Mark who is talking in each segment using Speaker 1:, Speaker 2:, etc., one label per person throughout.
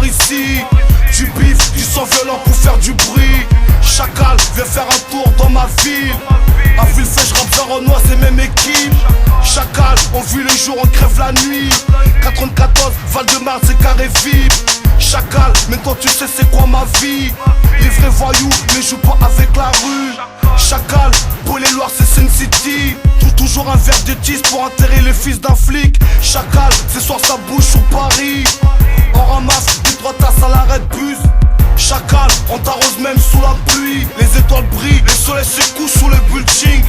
Speaker 1: ici. Du bif, du sang violent pour faire du bruit. Chacal, viens faire un tour dans ma ville. À Villefranche, j'rappe vers Renoir, c'est même équipe. Chacal, on vit le jour, on crève la nuit. 94, Val-de-Marne, c'est carré vip. Chacal, maintenant tu sais c'est quoi ma vie. Les vrais voyous ne jouent pas avec la rue. Chacal, pour les Loirs c'est Sin City. Toujours un verre de 10 pour enterrer le fils d'un flic. Chacal, ce soir ça bouge sur Paris. On ramasse des 3 tasses à l'arrêt de bus. Chacal, on t'arrose même sous la pluie. Les étoiles brillent, le soleil se couche sous le building.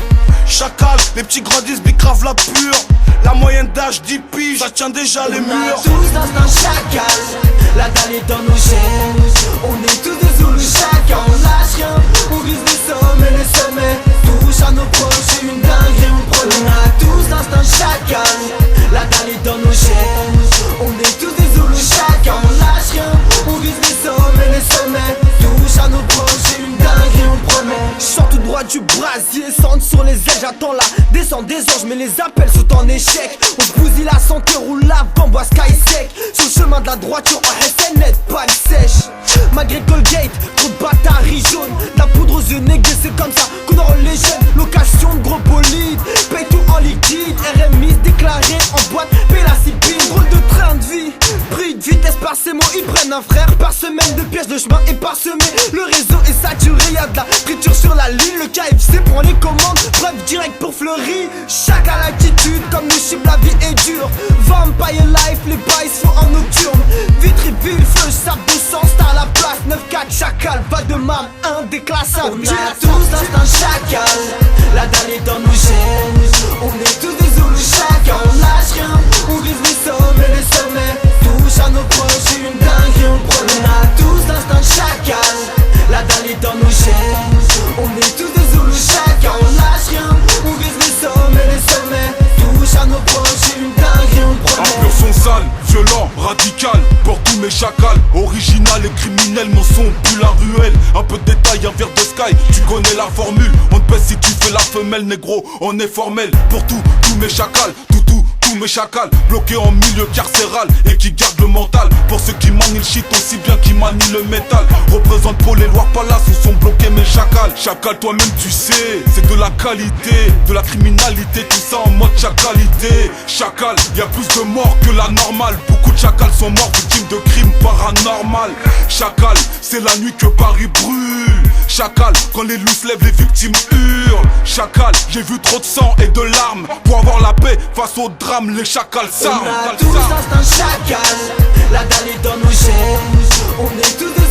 Speaker 1: Chacal, les petits grandissent, bicrave la pure. La moyenne d'âge 10 piges, ça tient déjà les murs.
Speaker 2: On a tous l'instinct chacal, la dalle est dans nos chaînes. On est tous des Zoulous, chacun on lâche rien. On vise les sommets, les sommets. Touche à nos proches, une dinguerie on prend. On a tous l'instinct chacal, la dalle est dans nos chaînes. On est tous des Zoulous, chacun on lâche rien. On vise les sommets, les sommets. Touche à nos proches, une dinguerie on promet. J'sors tout droit du brasier, centre sur les ailes, j'attends la descente des anges, mais les appels sont en échec. On se bousille la santé, roule la bombe, bois sky sec. Sur le chemin de la droiture en SNL, panne sèche. Malgré Colgate, trop de bataries jaunes. La poudre aux yeux négrés, c'est comme ça qu'on enrôle les jeunes. Location de gros bolides, paye tout en liquide. RMI déclaré en boîte, paye la cipine. Drôle de train de vie, prix de vitesse par ces mots. Ils prennent un frère par semaine de pièges, de chemin est parsemé. Le réseau est saturé, y'a de la friture sur la ligne. Le KFC prend les commandes, preuve directe pour Fleury. Chaque à l'attitude, comme nous chiffres, la vie est dure. Vampire life, les bails se font en nocturne. Vitry, feu, sable de sang, star la place. 9-4, chacal, Val-de-Marne, indéclassable. On a tous l'instinct chacal, la dalle est dans nos chaînes. On est tous des Zoulous, chacun on lâche rien. On vise les sommets, les sommets. Touche à nos proches, une dinguerie on prend. On a tous l'instinct chacal, la dalle est dans nos chaînes. On est tous des Zoulous, chacun on lâche rien. On vise les sommets, les sommets. Touche à nos proches, une dinguerie on promet.
Speaker 1: Un pur son sale, violent, radical. Pour tous mes chacals, original et criminel. Mon son pue la ruelle. Un peu de détail, un verre de sky. Tu connais la formule. On te baisse si tu fais la femelle, négro. On est formel. Pour tous mes chacals. Tous mes chacals bloqués en milieu carcéral et qui gardent le mental. Pour ceux qui manient le shit aussi bien qu'ils manient le métal. Représente Paul et Loire Palace où sont bloqués mes chacals. Chacal, toi-même tu sais, c'est de la qualité, de la criminalité, tout ça en mode chacalité. Chacal, y a plus de morts que la normale. Beaucoup de chacals sont morts victimes de crimes paranormaux. Chacal, c'est la nuit que Paris brûle. Chacal, quand les loups se lèvent, les victimes hurlent. Chacal, j'ai vu trop de sang et de larmes. Pour avoir la paix face au drame, les chacals s'arment.
Speaker 2: On a tous l'instinct chacal, la dalle est dans nos chaînes. On est tous des